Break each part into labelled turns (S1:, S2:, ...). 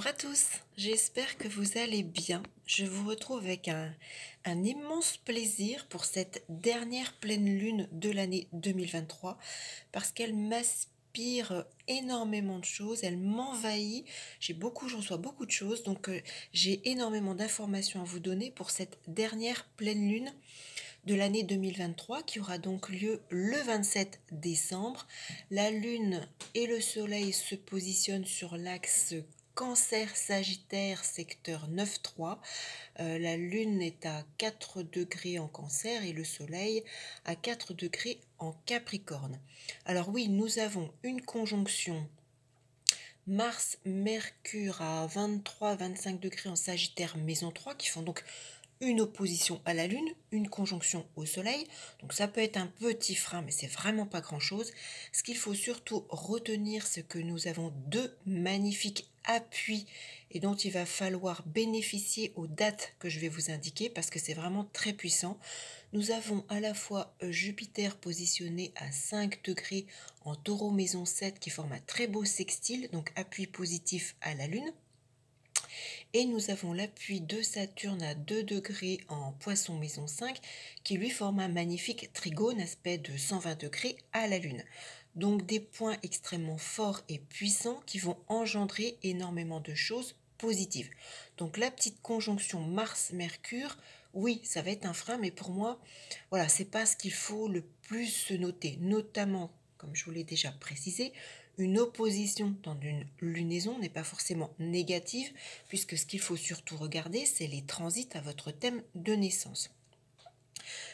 S1: Bonjour à tous, j'espère que vous allez bien. Je vous retrouve avec un immense plaisir pour cette dernière pleine lune de l'année 2023 parce qu'elle m'aspire énormément de choses, elle m'envahit, je reçois beaucoup de choses, donc j'ai énormément d'informations à vous donner pour cette dernière pleine lune de l'année 2023 qui aura donc lieu le 27 décembre. La Lune et le Soleil se positionnent sur l'axe Cancer-Sagittaire, secteur 9,3. La Lune est à 4 degrés en Cancer et le Soleil à 4 degrés en Capricorne. Alors oui, nous avons une conjonction Mars-Mercure à 23-25 degrés en Sagittaire, maison 3, qui font donc une opposition à la Lune, une conjonction au Soleil. Donc ça peut être un petit frein, mais c'est vraiment pas grand-chose. Ce qu'il faut surtout retenir, c'est que nous avons deux magnifiques appuis et dont il va falloir bénéficier aux dates que je vais vous indiquer parce que c'est vraiment très puissant. Nous avons à la fois Jupiter positionné à 5 degrés en Taureau maison 7 qui forme un très beau sextile, donc appui positif à la Lune. Et nous avons l'appui de Saturne à 2 degrés en Poisson maison 5 qui lui forme un magnifique trigone aspect de 120 degrés à la Lune. Donc des points extrêmement forts et puissants qui vont engendrer énormément de choses positives. Donc la petite conjonction Mars-Mercure, oui, ça va être un frein, mais pour moi, voilà, c'est pas ce qu'il faut le plus se noter, notamment, comme je vous l'ai déjà précisé, une opposition dans une lunaison n'est pas forcément négative, puisque ce qu'il faut surtout regarder, c'est les transits à votre thème de naissance.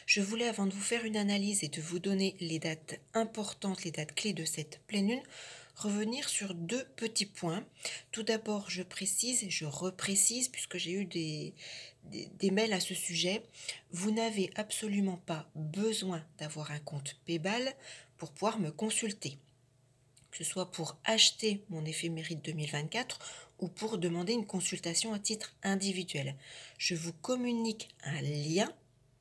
S1: Je voulais, avant de vous faire une analyse et de vous donner les dates importantes, les dates clés de cette pleine lune, revenir sur deux petits points. Tout d'abord, je précise et je reprécise, puisque j'ai eu des mails à ce sujet, vous n'avez absolument pas besoin d'avoir un compte Paypal pour pouvoir me consulter, que ce soit pour acheter mon éphéméride 2024 ou pour demander une consultation à titre individuel. Je vous communique un lien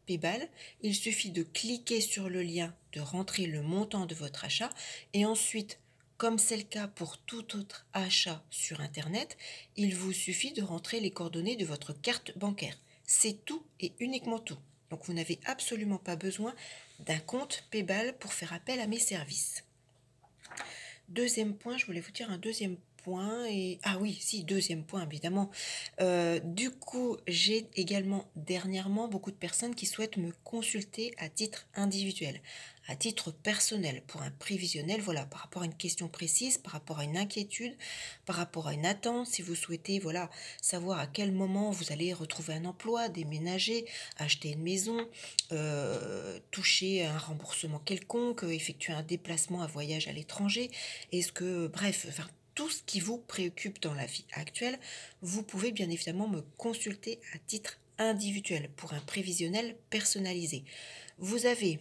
S1: Paypal, il suffit de cliquer sur le lien, de rentrer le montant de votre achat et ensuite, comme c'est le cas pour tout autre achat sur Internet, il vous suffit de rentrer les coordonnées de votre carte bancaire. C'est tout et uniquement tout. Donc vous n'avez absolument pas besoin d'un compte Paypal pour faire appel à mes services. Deuxième point, je voulais vous dire un deuxième point et ah oui, si, deuxième point évidemment. Du coup, j'ai également dernièrement beaucoup de personnes qui souhaitent me consulter à titre individuel, à titre personnel, pour un prévisionnel, voilà, par rapport à une question précise, par rapport à une inquiétude, par rapport à une attente, si vous souhaitez, voilà, savoir à quel moment vous allez retrouver un emploi, déménager, acheter une maison, toucher un remboursement quelconque, effectuer un déplacement, un voyage à l'étranger. Est-ce que, bref, enfin, tout ce qui vous préoccupe dans la vie actuelle, vous pouvez bien évidemment me consulter à titre individuel pour un prévisionnel personnalisé. Vous avez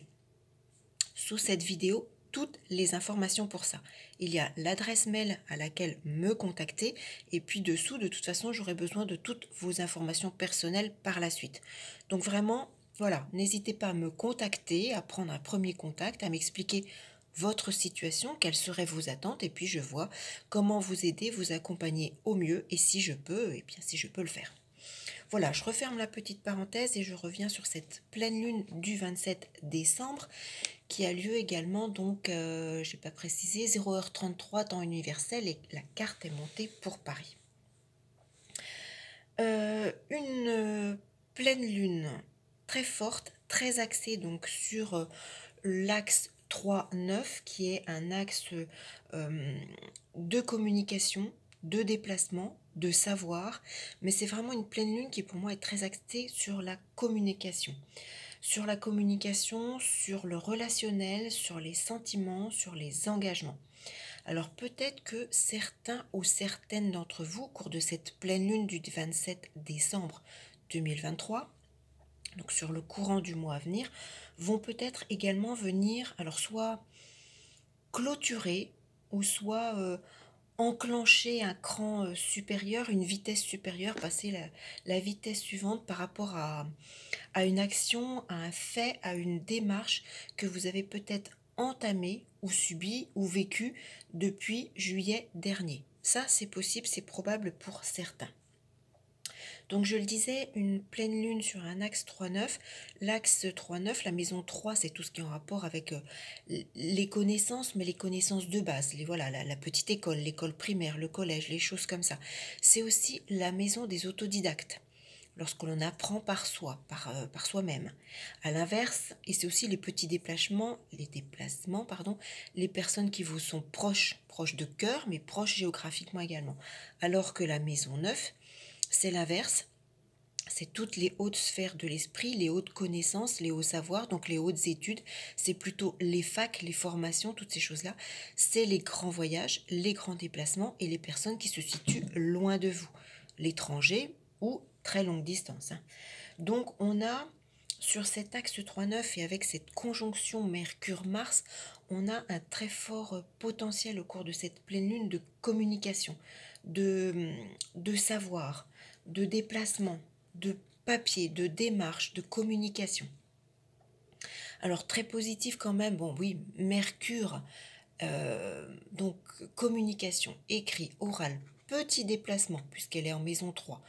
S1: sous cette vidéo toutes les informations pour ça. Il y a l'adresse mail à laquelle me contacter et puis dessous, de toute façon, j'aurai besoin de toutes vos informations personnelles par la suite. Donc vraiment, voilà, n'hésitez pas à me contacter, à prendre un premier contact, à m'expliquer votre situation, quelles seraient vos attentes et puis je vois comment vous aider, vous accompagner au mieux et si je peux, et bien si je peux le faire. Voilà, je referme la petite parenthèse et je reviens sur cette pleine lune du 27 décembre qui a lieu également, donc, je n'ai pas précisé, 0h33 temps universel et la carte est montée pour Paris. Une pleine lune très forte, très axée donc sur l'axe 3-9 qui est un axe de communication, de déplacement, de savoir, mais c'est vraiment une pleine lune qui pour moi est très axée sur la communication. Sur la communication, sur le relationnel, sur les sentiments, sur les engagements. Alors peut-être que certains ou certaines d'entre vous, au cours de cette pleine lune du 27 décembre 2023, donc sur le courant du mois à venir, vont peut-être également venir, alors soit clôturer ou soit enclencher un cran supérieur, une vitesse supérieure, passer la vitesse suivante par rapport à une action, à un fait, à une démarche que vous avez peut-être entamée ou subie ou vécue depuis juillet dernier. Ça, c'est possible, c'est probable pour certains. Donc je le disais, une pleine lune sur un axe 3-9. L'axe 3-9, la maison 3, c'est tout ce qui est en rapport avec les connaissances, mais les connaissances de base. Voilà, la petite école, l'école primaire, le collège, les choses comme ça. C'est aussi la maison des autodidactes, lorsque l'on apprend par soi, par soi-même. À l'inverse, et c'est aussi les déplacements, les personnes qui vous sont proches de cœur, mais proches géographiquement également. Alors que la maison 9, c'est l'inverse, c'est toutes les hautes sphères de l'esprit, les hautes connaissances, les hauts savoirs, donc les hautes études, c'est plutôt les facs, les formations, toutes ces choses-là. C'est les grands voyages, les grands déplacements et les personnes qui se situent loin de vous, l'étranger ou très longue distance. Donc on a, sur cet axe 3-9 et avec cette conjonction Mercure-Mars, on a un très fort potentiel au cours de cette pleine lune de communication, de savoir, de déplacement, de papier, de démarche, de communication. Alors très positif quand même, bon oui, Mercure, donc communication, écrit, oral, petit déplacement puisqu'elle est en maison 3.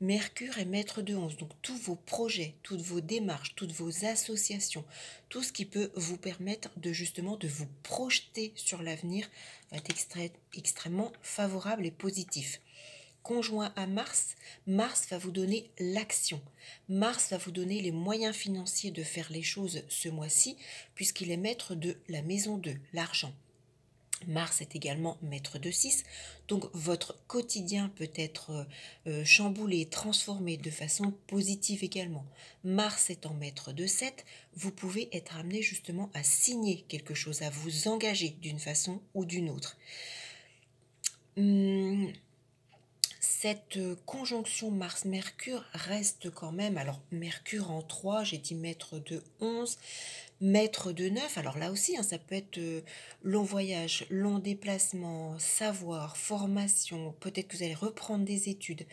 S1: Mercure est maître de 11, donc tous vos projets, toutes vos démarches, toutes vos associations, tout ce qui peut vous permettre de justement de vous projeter sur l'avenir va être extrêmement favorable et positif. Conjoint à Mars, Mars va vous donner l'action. Mars va vous donner les moyens financiers de faire les choses ce mois-ci, puisqu'il est maître de la maison 2, l'argent. Mars est également maître de 6, donc votre quotidien peut être chamboulé, transformé de façon positive également. Mars étant maître de 7, vous pouvez être amené justement à signer quelque chose, à vous engager d'une façon ou d'une autre. Cette conjonction Mars-Mercure reste quand même, alors Mercure en 3, j'ai dit maître de 11, maître de 9, alors là aussi, ça peut être long voyage, long déplacement, savoir, formation, peut-être que vous allez reprendre des études.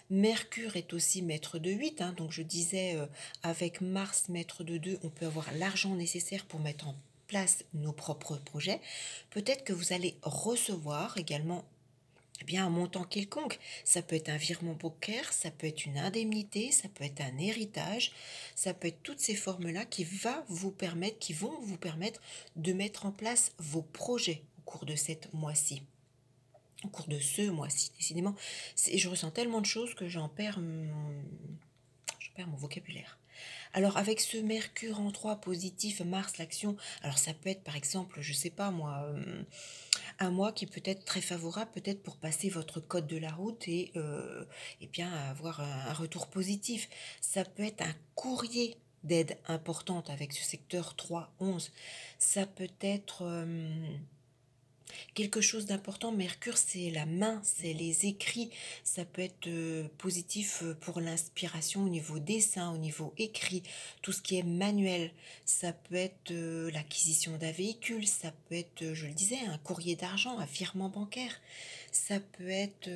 S1: Mercure est aussi maître de 8, donc je disais, avec Mars maître de 2, on peut avoir l'argent nécessaire pour mettre en place nos propres projets. Peut-être que vous allez recevoir également un montant quelconque. Ça peut être un virement bancaire, ça peut être une indemnité, ça peut être un héritage, ça peut être toutes ces formes-là qui vont vous permettre de mettre en place vos projets au cours de cette mois-ci. Au cours de ce mois-ci, décidément, je ressens tellement de choses que j'en perds mon vocabulaire. Alors avec ce Mercure en 3 positif, Mars, l'action, alors ça peut être par exemple, je sais pas moi, un mois qui peut être très favorable peut-être pour passer votre code de la route et bien avoir un retour positif. Ça peut être un courrier d'aide importante avec ce secteur 3-11. Ça peut être quelque chose d'important. Mercure, c'est la main, c'est les écrits. Ça peut être positif pour l'inspiration au niveau dessin, au niveau écrit, tout ce qui est manuel. Ça peut être l'acquisition d'un véhicule, ça peut être, je le disais, un courrier d'argent, un virement bancaire. Ça peut être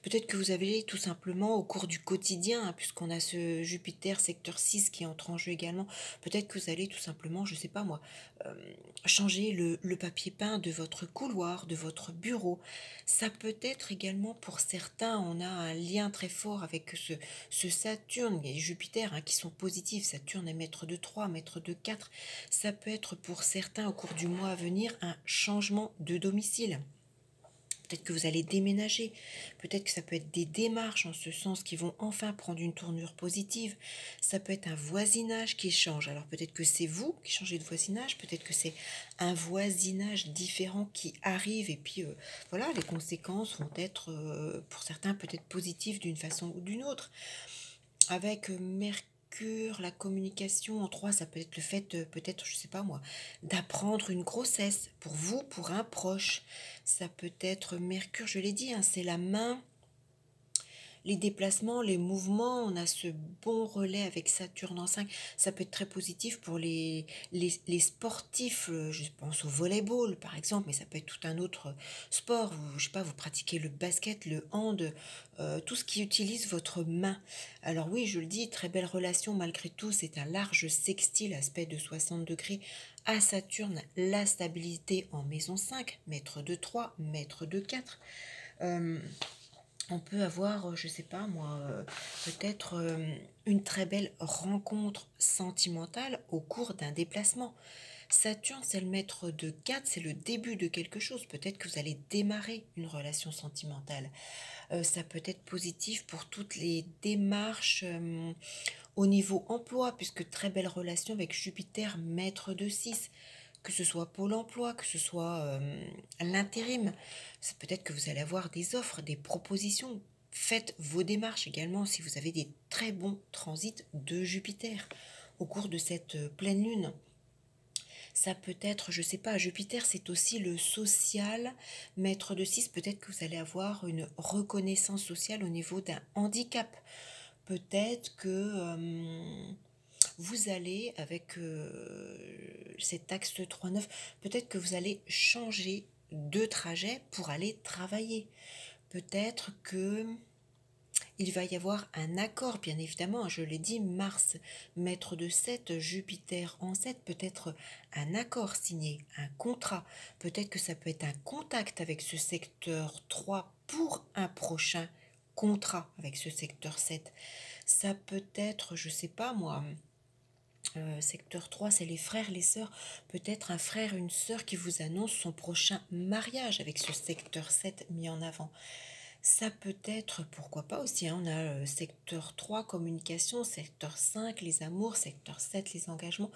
S1: peut-être que vous avez tout simplement au cours du quotidien, puisqu'on a ce Jupiter secteur 6 qui entre en jeu également, peut-être que vous allez tout simplement, je sais pas moi, euh, changer le papier peint de votre couloir, de votre bureau. Ça peut être également pour certains, on a un lien très fort avec ce Saturne et Jupiter qui sont positifs. Saturne est maître de 3, maître de 4. Ça peut être pour certains au cours du mois à venir un changement de domicile. Peut-être que vous allez déménager, peut-être que ça peut être des démarches en ce sens qui vont enfin prendre une tournure positive. Ça peut être un voisinage qui change. Alors peut-être que c'est vous qui changez de voisinage, peut-être que c'est un voisinage différent qui arrive et puis voilà, les conséquences vont être pour certains peut-être positives d'une façon ou d'une autre. Avec Mercure, la communication en 3, ça peut être le fait, peut-être, je sais pas moi, d'apprendre une grossesse pour vous, pour un proche. Ça peut être Mercure, je l'ai dit, c'est la main les déplacements, les mouvements, on a ce bon relais avec Saturne en 5. Ça peut être très positif pour les sportifs. Je pense au volleyball, par exemple, mais ça peut être tout un autre sport. Je sais pas, vous pratiquez le basket, le hand, tout ce qui utilise votre main. Alors oui, je le dis, très belle relation malgré tout. C'est un large sextile, aspect de 60 degrés à Saturne, la stabilité en maison 5, maître de 3, maître de 4. Euh, on peut avoir, je sais pas moi, peut-être une très belle rencontre sentimentale au cours d'un déplacement. Saturne, c'est le maître de 4, c'est le début de quelque chose. Peut-être que vous allez démarrer une relation sentimentale. Ça peut être positif pour toutes les démarches au niveau emploi, puisque très belle relation avec Jupiter, maître de 6, que ce soit Pôle emploi, que ce soit l'intérim. C'est peut-être que vous allez avoir des offres, des propositions. Faites vos démarches également si vous avez des très bons transits de Jupiter au cours de cette pleine lune. Ça peut être, je sais pas, Jupiter, c'est aussi le social, maître de 6. Peut-être que vous allez avoir une reconnaissance sociale au niveau d'un handicap. Peut-être que vous allez, avec cet axe 3-9, peut-être que vous allez changer de trajet pour aller travailler. Peut-être que il va y avoir un accord, bien évidemment, je l'ai dit, Mars, maître de 7, Jupiter en 7, peut-être un accord signé, un contrat, peut-être que ça peut être un contact avec ce secteur 3 pour un prochain contrat avec ce secteur 7. Ça peut être, je sais pas moi, secteur 3, c'est les frères, les sœurs. Peut-être un frère, une sœur qui vous annonce son prochain mariage avec ce secteur 7 mis en avant. Ça peut être, pourquoi pas aussi, hein, on a secteur 3, communication, secteur 5, les amours, secteur 7, les engagements.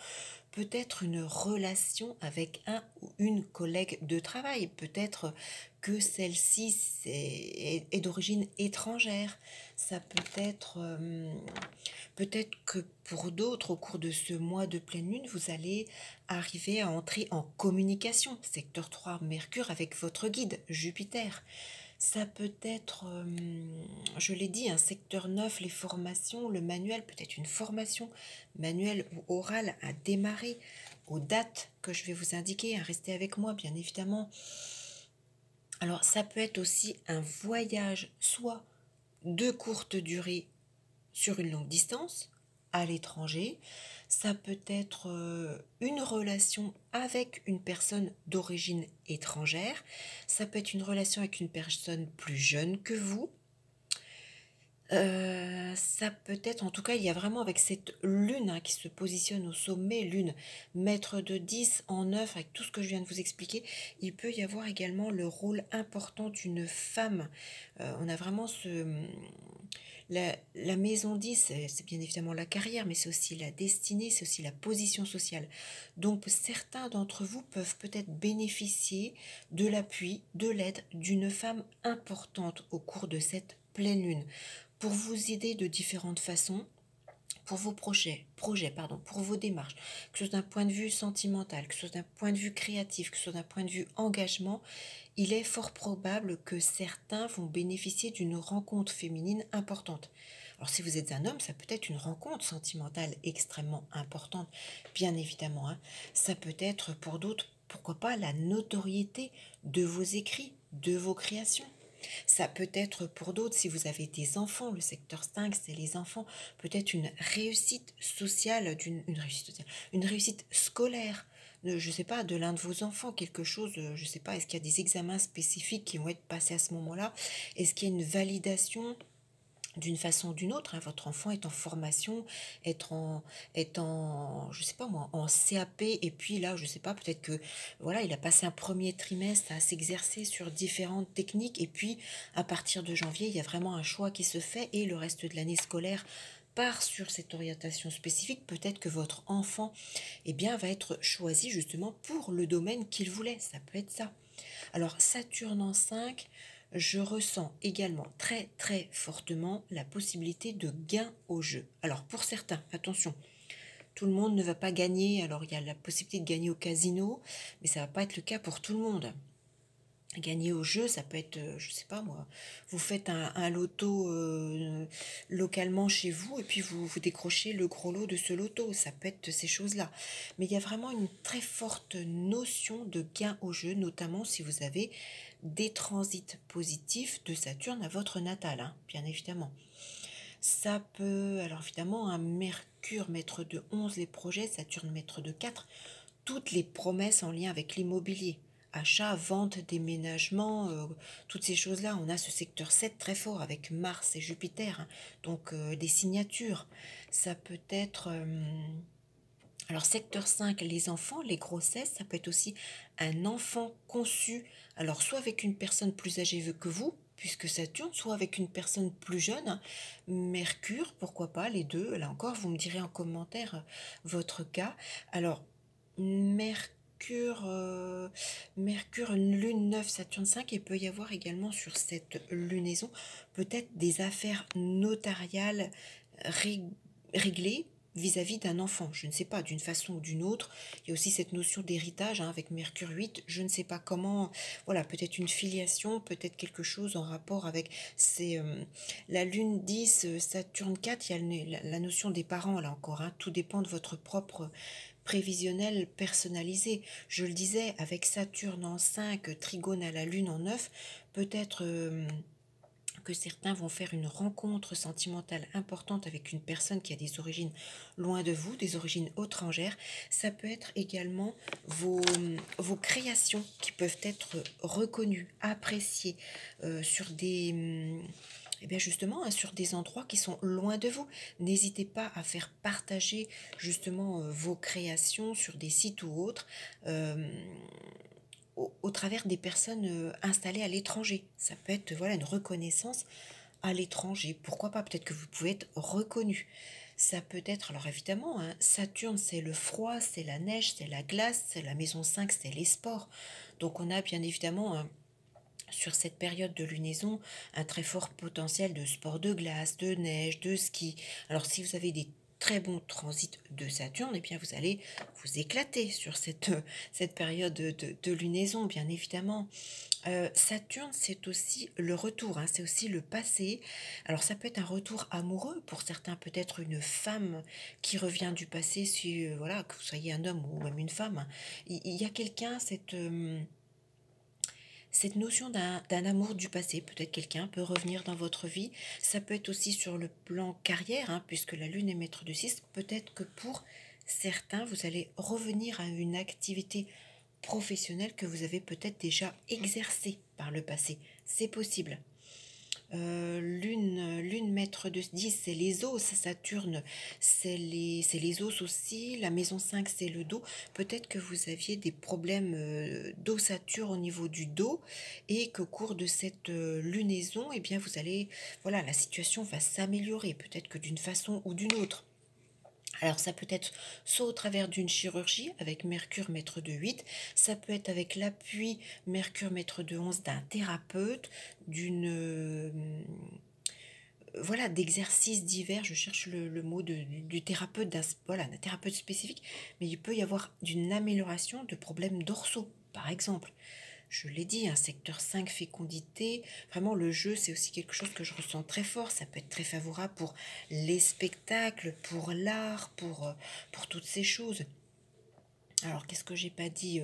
S1: Peut-être une relation avec un ou une collègue de travail. Peut-être que celle-ci est d'origine étrangère. Ça peut être, peut-être que pour d'autres, au cours de ce mois de pleine lune, vous allez arriver à entrer en communication. Secteur 3, Mercure, avec votre guide, Jupiter. Ça peut être, je l'ai dit, un secteur 9, les formations, le manuel, peut-être une formation manuelle ou orale à démarrer aux dates que je vais vous indiquer. Hein, restez avec moi, bien évidemment. Alors, ça peut être aussi un voyage, soit de courte durée sur une longue distance, à l'étranger. Ça peut être une relation avec une personne d'origine étrangère. Ça peut être une relation avec une personne plus jeune que vous. Ça peut être, en tout cas, il y a vraiment avec cette lune hein, qui se positionne au sommet, lune maître de 10 en 9, avec tout ce que je viens de vous expliquer, il peut y avoir également le rôle important d'une femme. On a vraiment la maison 10, c'est bien évidemment la carrière, mais c'est aussi la destinée, c'est aussi la position sociale. Donc certains d'entre vous peuvent peut-être bénéficier de l'appui, de l'aide d'une femme importante au cours de cette pleine lune pour vous aider de différentes façons pour vos pour vos démarches, que ce soit d'un point de vue sentimental, que ce soit d'un point de vue créatif, que ce soit d'un point de vue engagement, il est fort probable que certains vont bénéficier d'une rencontre féminine importante. Alors si vous êtes un homme, ça peut être une rencontre sentimentale extrêmement importante, bien évidemment. Hein. Ça peut être pour d'autres, pourquoi pas, la notoriété de vos écrits, de vos créations. Ça peut être pour d'autres, si vous avez des enfants, le secteur 5, c'est les enfants, peut-être une réussite sociale, une réussite scolaire, je ne sais pas, de l'un de vos enfants, quelque chose, je ne sais pas, est-ce qu'il y a des examens spécifiques qui vont être passés à ce moment-là? Est-ce qu'il y a une validation d'une façon ou d'une autre, hein, votre enfant est en formation, je sais pas moi, en CAP, et puis là, je sais pas, peut-être que, voilà, il a passé un premier trimestre à s'exercer sur différentes techniques, et puis, à partir de janvier, il y a vraiment un choix qui se fait, et le reste de l'année scolaire part sur cette orientation spécifique. Peut-être que votre enfant, eh bien, va être choisi justement pour le domaine qu'il voulait, ça peut être ça. Alors, Saturne en 5, je ressens également très très fortement la possibilité de gain au jeu. Alors pour certains, attention, tout le monde ne va pas gagner, alors il y a la possibilité de gagner au casino, mais ça ne va pas être le cas pour tout le monde. Gagner au jeu, ça peut être, je sais pas moi, vous faites un loto localement chez vous et puis vous décrochez le gros lot de ce loto. Ça peut être ces choses-là. Mais il y a vraiment une très forte notion de gain au jeu, notamment si vous avez des transits positifs de Saturne à votre natal, hein, bien évidemment. Ça peut, alors évidemment, un Mercure maître de 11 les projets, Saturne maître de 4 toutes les promesses en lien avec l'immobilier. Achat, vente, déménagement, toutes ces choses-là. On a ce secteur 7 très fort avec Mars et Jupiter, hein. Donc des signatures. Ça peut être... alors secteur 5 les enfants, les grossesses, ça peut être aussi un enfant conçu. Alors soit avec une personne plus âgée que vous, puisque Saturne, soit avec une personne plus jeune, hein. Mercure, pourquoi pas, les deux. Là encore, vous me direz en commentaire votre cas. Alors, Mercure, Mercure, Lune 9 Saturne 5, il peut y avoir également sur cette lunaison peut-être des affaires notariales réglées vis-à-vis d'un enfant, je ne sais pas, d'une façon ou d'une autre. Il y a aussi cette notion d'héritage, hein, avec Mercure 8, je ne sais pas comment, voilà, peut-être une filiation, peut-être quelque chose en rapport avec la Lune 10, Saturne 4, il y a la notion des parents là encore, hein, tout dépend de votre propre prévisionnel personnalisé. Je le disais, avec Saturne en 5, Trigone à la Lune en 9, peut-être que certains vont faire une rencontre sentimentale importante avec une personne qui a des origines loin de vous, des origines étrangères. Ça peut être également vos créations qui peuvent être reconnues, appréciées sur des... eh bien justement, hein, sur des endroits qui sont loin de vous. N'hésitez pas à faire partager justement vos créations sur des sites ou autres. euh, au travers des personnes installées à l'étranger. Ça peut être voilà une reconnaissance à l'étranger. Pourquoi pas? Peut-être que vous pouvez être reconnu. Ça peut être, alors évidemment, hein, Saturne, c'est le froid, c'est la neige, c'est la glace, c'est la maison 5, c'est les sports. Donc on a bien évidemment sur cette période de lunaison un très fort potentiel de sport de glace, de neige, de ski. Alors si vous avez des très bons transits de Saturne, eh bien vous allez vous éclater sur cette période de lunaison, bien évidemment. Saturne, c'est aussi le retour, hein, c'est aussi le passé. Alors ça peut être un retour amoureux, pour certains peut-être une femme qui revient du passé, si voilà, que vous soyez un homme ou même une femme. Il y a quelqu'un, cette notion d'un amour du passé, peut-être quelqu'un peut revenir dans votre vie. Ça peut être aussi sur le plan carrière, hein, puisque la Lune est maître de 6. Peut-être que pour certains, vous allez revenir à une activité professionnelle que vous avez peut-être déjà exercée par le passé. C'est possible. Lune maître de 10, c'est les os, Saturne, c'est les os aussi, la maison 5 c'est le dos. Peut-être que vous aviez des problèmes d'ossature au niveau du dos et qu'au cours de cette lunaison, eh bien vous allez, voilà, la situation va s'améliorer, peut-être que d'une façon ou d'une autre. Alors ça peut être soit au travers d'une chirurgie avec Mercure maître de 8, ça peut être avec l'appui Mercure maître de 11 d'un thérapeute, d'une voilà, d'exercices divers, je cherche le mot du thérapeute, voilà, d'un thérapeute spécifique, mais il peut y avoir d'une amélioration de problèmes dorsaux, par exemple. Je l'ai dit, un secteur 5 fécondité, vraiment le jeu c'est aussi quelque chose que je ressens très fort, ça peut être très favorable pour les spectacles, pour l'art, pour toutes ces choses. Alors qu'est-ce que j'ai pas dit?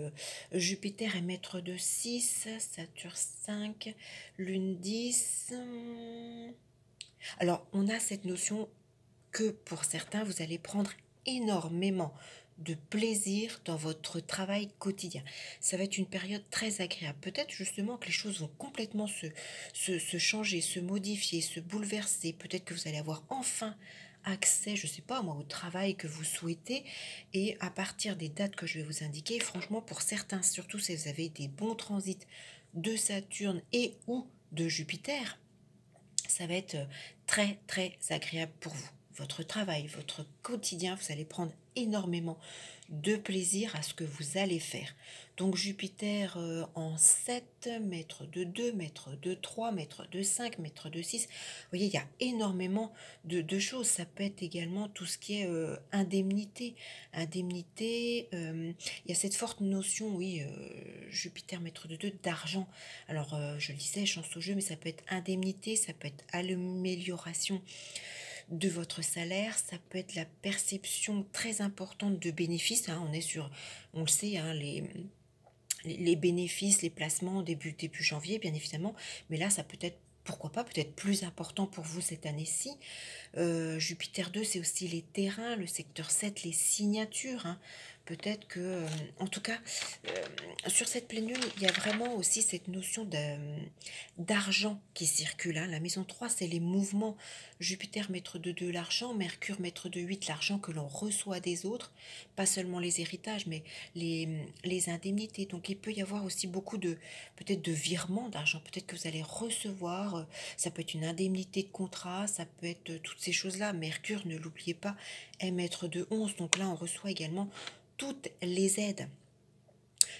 S1: Jupiter est maître de 6, Saturne 5, Lune 10. Alors on a cette notion que pour certains vous allez prendre énormément de plaisir dans votre travail quotidien. Ça va être une période très agréable. Peut-être justement que les choses vont complètement se changer, se modifier, se bouleverser. Peut-être que vous allez avoir enfin accès, je ne sais pas moi, au travail que vous souhaitez. Et à partir des dates que je vais vous indiquer, franchement pour certains, surtout si vous avez des bons transits de Saturne et ou de Jupiter, ça va être très très agréable pour vous. votre travail, votre quotidien. Vous allez prendre énormément de plaisir à ce que vous allez faire. Donc Jupiter en 7, maître de 2, maître de 3, maître de 5, maître de 6. Vous voyez, il y a énormément de choses. Ça peut être également tout ce qui est indemnité. Indemnité, il y a cette forte notion, oui, Jupiter, maître de 2, d'argent. Alors, je le disais, chance au jeu, mais ça peut être indemnité, ça peut être amélioration de votre salaire, ça peut être la perception très importante de bénéfices, hein. On est sur, on le sait, hein, les bénéfices, les placements début janvier, bien évidemment, mais là, ça peut être, pourquoi pas, peut-être plus important pour vous cette année-ci. Jupiter 2, c'est aussi les terrains, le secteur 7, les signatures, hein. Peut-être que, en tout cas, sur cette pleine lune, il y a vraiment aussi cette notion d'argent qui circule, hein. La maison 3, c'est les mouvements. Jupiter, maître de 2, l'argent. Mercure, maître de 8, l'argent que l'on reçoit des autres. Pas seulement les héritages, mais les indemnités. Donc, il peut y avoir aussi beaucoup de, peut-être de virements d'argent. Peut-être que vous allez recevoir, ça peut être une indemnité de contrat, ça peut être toutes ces choses-là. Mercure, ne l'oubliez pas, est maître de 11. Donc là, on reçoit également toutes les aides.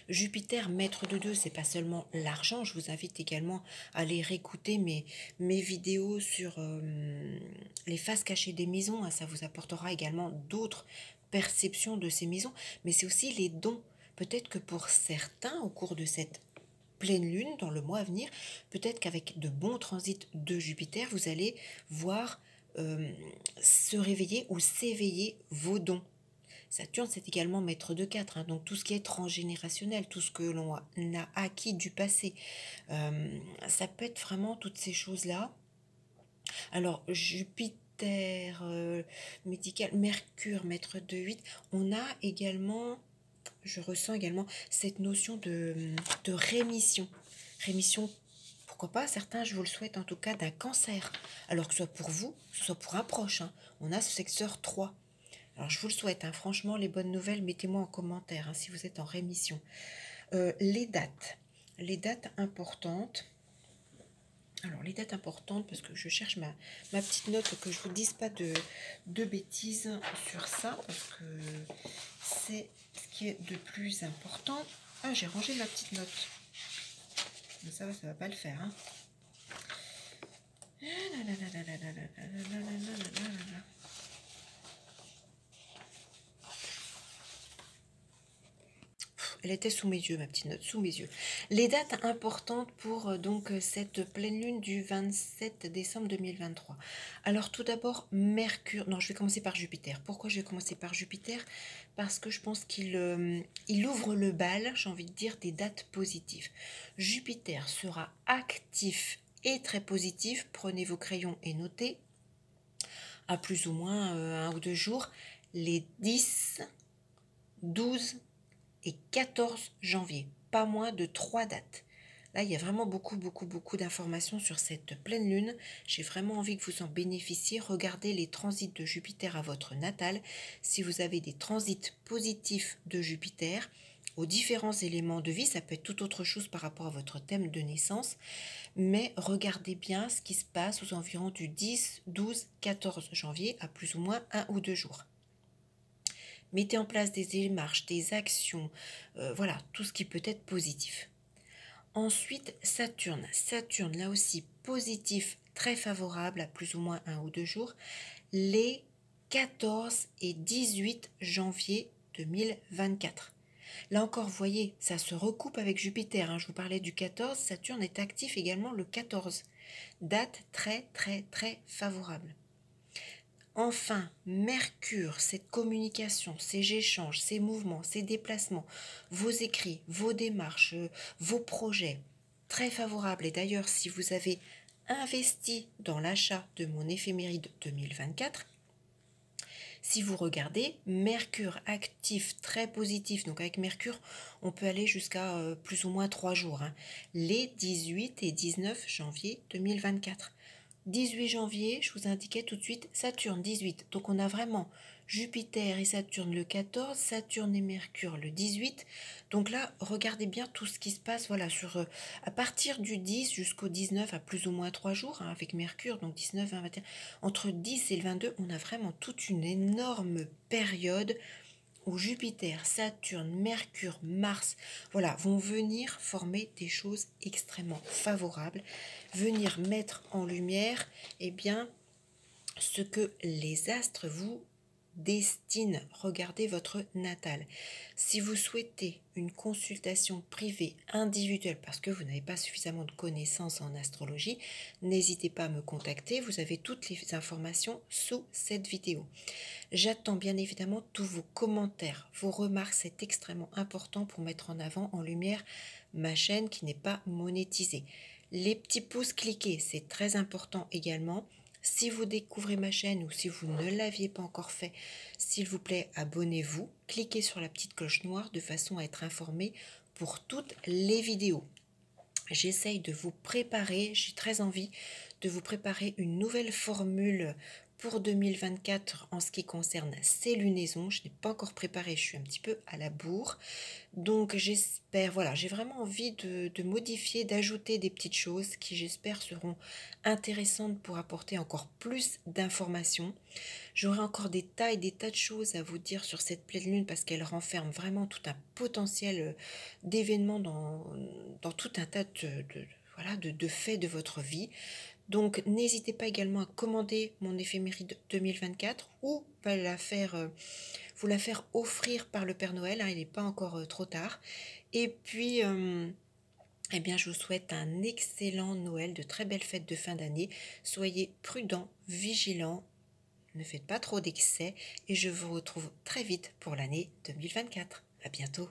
S1: Jupiter, maître de 2, c'est pas seulement l'argent. Je vous invite également à aller réécouter mes vidéos sur les faces cachées des maisons, hein. Ça vous apportera également d'autres perceptions de ces maisons, mais c'est aussi les dons. Peut-être que pour certains, au cours de cette pleine lune, dans le mois à venir, peut-être qu'avec de bons transits de Jupiter, vous allez voir se réveiller ou s'éveiller vos dons. Saturne, c'est également maître de 4, hein, donc tout ce qui est transgénérationnel, tout ce que l'on a acquis du passé. Ça peut être vraiment toutes ces choses-là. Alors, Jupiter, médical, Mercure, maître de 8, on a également, je ressens également cette notion de rémission. Rémission, pourquoi pas, certains, je vous le souhaite en tout cas, d'un cancer. Alors que ce soit pour vous, que ce soit pour un proche, hein, on a ce secteur 3. Alors, je vous le souhaite, hein, franchement, les bonnes nouvelles, mettez-moi en commentaire, hein, si vous êtes en rémission. Les dates importantes. Alors, les dates importantes, parce que je cherche ma petite note, que je ne vous dise pas de bêtises sur ça, parce que c'est ce qui est de plus important. Ah, j'ai rangé ma petite note. Mais ça va pas le faire, hein. Elle était sous mes yeux, ma petite note, sous mes yeux. Les dates importantes pour donc cette pleine lune du 27 décembre 2023. Alors tout d'abord, Mercure. Non, je vais commencer par Jupiter. Pourquoi je vais commencer par Jupiter? Parce que je pense qu'il ouvre le bal, j'ai envie de dire, des dates positives. Jupiter sera actif et très positif. Prenez vos crayons et notez, à plus ou moins 1 ou 2 jours, les 10, 12 et 14 janvier, pas moins de 3 dates. Là, il y a vraiment beaucoup d'informations sur cette pleine lune. J'ai vraiment envie que vous en bénéficiez. Regardez les transits de Jupiter à votre natal. Si vous avez des transits positifs de Jupiter aux différents éléments de vie, ça peut être tout autre chose par rapport à votre thème de naissance, mais regardez bien ce qui se passe aux environs du 10, 12, 14 janvier, à plus ou moins 1 ou 2 jours. Mettez en place des démarches, des actions, voilà, tout ce qui peut être positif. Ensuite, Saturne. Saturne, là aussi, positif, très favorable à plus ou moins 1 ou 2 jours, les 14 et 18 janvier 2024. Là encore, vous voyez, ça se recoupe avec Jupiter, hein. Je vous parlais du 14, Saturne est actif également le 14. Date très favorable. Enfin, Mercure, cette communication, ces échanges, ces mouvements, ces déplacements, vos écrits, vos démarches, vos projets, très favorables. Et d'ailleurs, si vous avez investi dans l'achat de mon éphéméride 2024, si vous regardez, Mercure actif, très positif, donc avec Mercure, on peut aller jusqu'à plus ou moins 3 jours, hein, les 18 et 19 janvier 2024. 18 janvier, je vous indiquais tout de suite Saturne 18. Donc on a vraiment Jupiter et Saturne le 14, Saturne et Mercure le 18. Donc là, regardez bien tout ce qui se passe voilà, à partir du 10 jusqu'au 19, à plus ou moins 3 jours, hein, avec Mercure, donc 19, 20, 21. Entre 10 et le 22, on a vraiment toute une énorme période où Jupiter, Saturne, Mercure, Mars, voilà, vont venir former des choses extrêmement favorables, venir mettre en lumière, eh bien, ce que les astres vous destinent. Regardez votre natal. Si vous souhaitez une consultation privée individuelle parce que vous n'avez pas suffisamment de connaissances en astrologie, n'hésitez pas à me contacter. Vous avez toutes les informations sous cette vidéo. J'attends bien évidemment tous vos commentaires, vos remarques, c'est extrêmement important pour mettre en avant, en lumière, ma chaîne qui n'est pas monétisée. Les petits pouces cliqués, c'est très important également. Si vous découvrez ma chaîne ou si vous ne l'aviez pas encore fait, s'il vous plaît, abonnez-vous, cliquez sur la petite cloche noire de façon à être informé pour toutes les vidéos. J'essaye de vous préparer, j'ai très envie de vous préparer une nouvelle formule pour 2024 en ce qui concerne ces lunaisons. Je n'ai pas encore préparé, je suis un petit peu à la bourre. Donc j'espère, voilà, j'ai vraiment envie de modifier, d'ajouter des petites choses qui j'espère seront intéressantes pour apporter encore plus d'informations. J'aurai encore des tas et des tas de choses à vous dire sur cette pleine lune parce qu'elle renferme vraiment tout un potentiel d'événements dans tout un tas voilà, de faits de votre vie. Donc n'hésitez pas également à commander mon éphéméride 2024 ou vous la faire offrir par le Père Noël, hein, il n'est pas encore trop tard. Et puis, eh bien, je vous souhaite un excellent Noël, de très belles fêtes de fin d'année. Soyez prudents, vigilants, ne faites pas trop d'excès et je vous retrouve très vite pour l'année 2024. À bientôt.